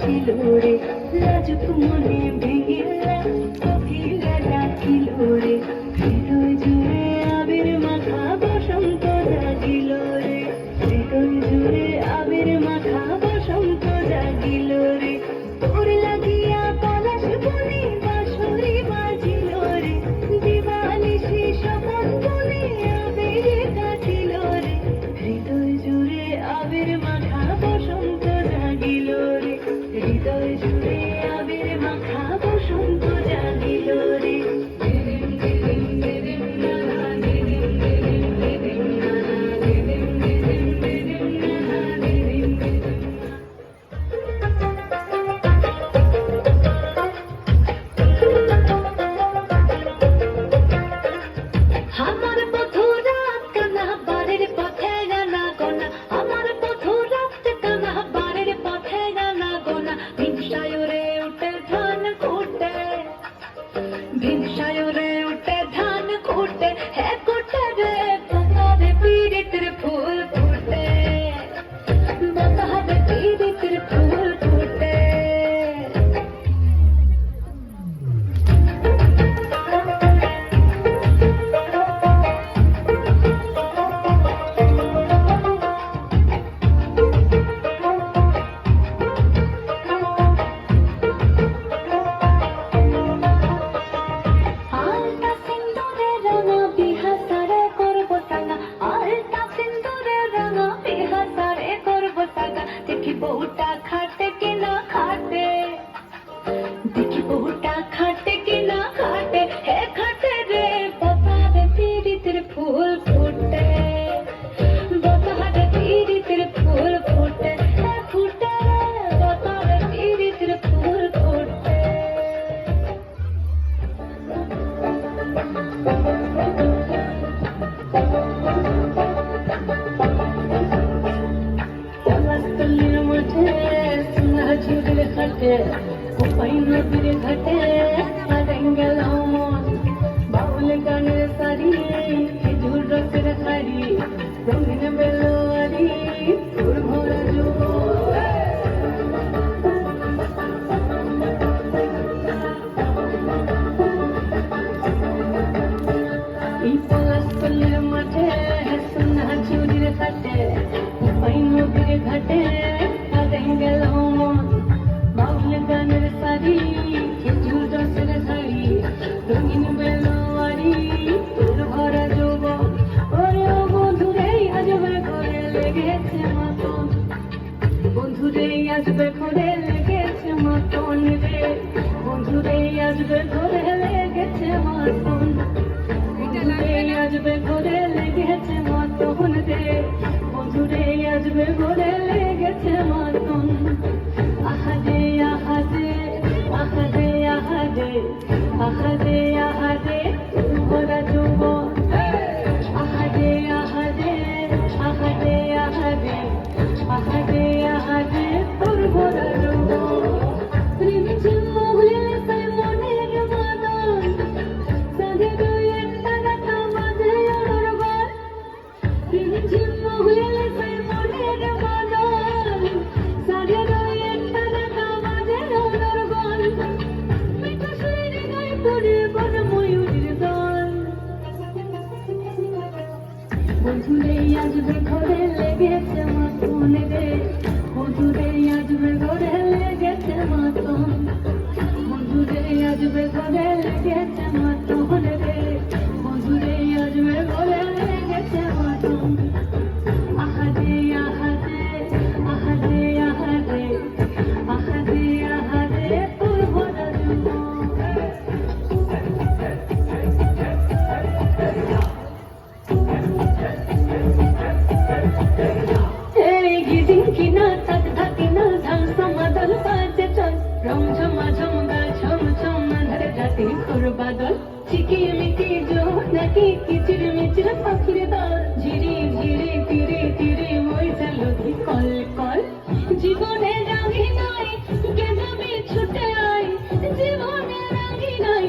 ছিল রে লাজুক মনে ভেঙিলা কফিলা ডাকিল রে হৃদয় জুড়ে আবির মাখা বসন্ত জাগিল রে হৃদয় জুড়ে আবির মাখা বসন্ত জাগিল রে তোর লাগিয়া পলাশ বনে বাঁশরি বাজিল রে দিবানিশি স্বপন বনে আবির কাটিল রে হৃদয় জুড়ে আবির মাখা বসন্ত জাগিল রে হৃদয় জুড়ে আবির মাখা বসন্ত জাগিল রে আমার বধুরা কানা বাড়ির পথে গানা গোনা আমার বধুরা কানা বাড়ির পথে গানা গোনা ভিনসায়রে উঠে ধান কুটে ভিনসায়রে উঠে ধান কুটে হে কুটে রে বাতারে পীড়িতের ফুল ফুটে বাতারে পীড়িতের ফুল ফুটে আলতা সিন্দুরে রাঙা বিহাসারে করব টাঙা আলতা সিন্দুরে রাঙা বিহাসারে করব টাঙা দেখি বউটা খাটে কিনা খাটে দেখি বউটা খাটে কিনা খাটে হে খাটে রে বাতারে পীড়িতের ফুল ফুটে বাতারে পীড়িতের ফুল ফুটে হে ফুটে রে বাতারে পীড়িতের ফুল ফুটে পলাশতলির মাঠে সোনা ঝুড়ির ঘাটে কোপাই নদীর ঘাটে হারাই গেল মন বাউল গানের শাড়ি খেজুর রসের শাড়ি রঙিন বেলোয়ারি তোর ভরা যৌবন এই পলাশতলির মাঠে সোনা ঝুড়ির ঘাটে কোপাই নদীর ঘাটে হারাই গেল মন বাউল গানের শাড়ি খেজুর রসের শাড়ি রঙিন বেলোয়ারি তোর ভরা যৌবন ওরে ও বন্ধুরে আসবে ঘরে লেগেছে মতন বন্ধুরে আসবে ঘরে লেগেছে মতন রে বন্ধুরে আসবে ঘরে লেগেছে মতন বন্ধুরে আসবে ঘরে লেগেছে মতন রে বন্ধুরে আসবে ঘরে লেগেছে মতন আহাদে আহাদে আহাদে আহাদে আহাদে আহাদে ভরা যৌবন আহাদে আহাদে আহাদে আহাদে আহাদে আহাদে তোর ভরা যৌবন রিমঝিম মহুলে সাই মনের বাদন সাধে দুয়ে টাকা বাজে অনর্গল রিমঝিম মহুলে সাই মনের বাদন সাধে দুয়ে টাকা বাজে অনর্গল মিঠা সুরে গায় পড়ে বন ময়ূরের দল বন্ধুরে আসবে ঘরে লেগেছে মতন রে বন্ধুরে আসবে ঘরে লেগেছে মতন বন্ধুরে আসবে ঘরে লেগেছে মতন রে বন্ধুরে আসবে ঘরে লেগেছে মতন আহাদে আহাদে আহাদে আহাদে আহাদে আহাদে তোর ভরা যৌবন এই গিদিন কিনা থাক থাকি না ঝাল সমাদল বাজে চল রং ঝমাঝম গা ছম ছম আধার রাতে ঘোর বাদল চিকিমিকি জো নাকি কিচির মিচির পাখির দল ঝিরি ঝিরি তীরে তীরে মই চালকি কল কল জীবনে রাঙি নাই কে যাবে ছুটে আয় জীবনে রাঙি নাই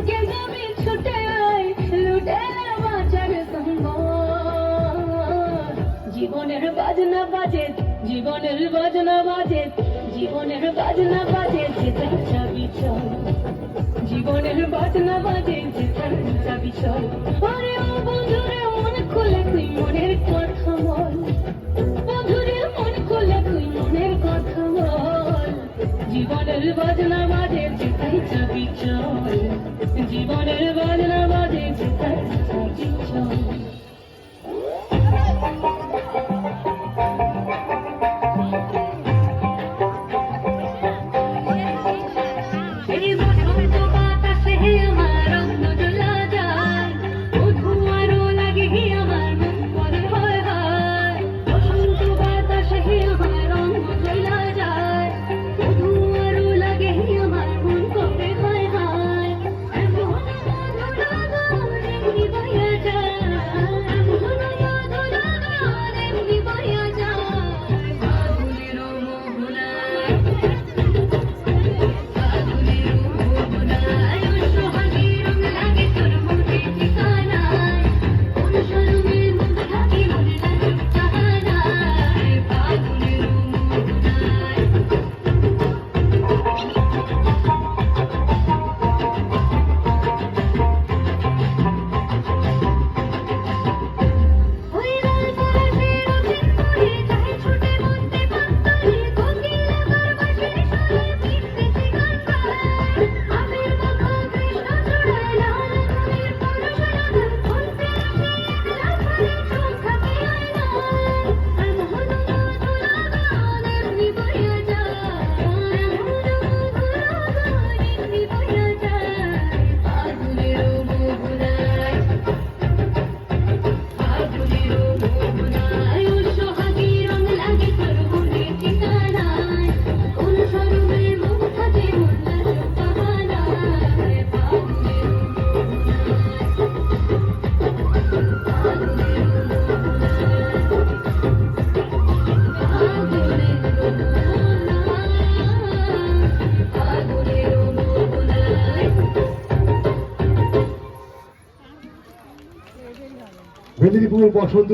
কে যাবে ছুটে আয় লুটে বাঁচার সঙ্গ জীবনের বাজনা বাজে জীবনের বাজনা বাজে জীবনের বাজনা বাজে যেতার চাবি চল জীবনের বাজনা বাজে যেতার চাবি চল ওরে ও বন্ধুরে মন খুলে তুই মনের কথা বল বন্ধুরে মন খুলে তুই মনের কথা বল জীবনের বাজনা বাজে যেতার চাবি চল জীবনের বাজনা বাজে যেতার চাবি চল এই বসন্ত বাতাসে আমার অঙ্গ দোলা যায় মধু আরো লাগে আমার মন করে হয় হয় বসন্ত বাতাসে আমার অঙ্গ দোলা যায় মধু আরো লাগে আমার মন করে হয় হয় এমন মধু লাগান এমনি বইয়া যায় এমন মধু লাগান এমনি বইয়া যায় ফাগুনের মোহনায় মেদিনীপুর বসন্ত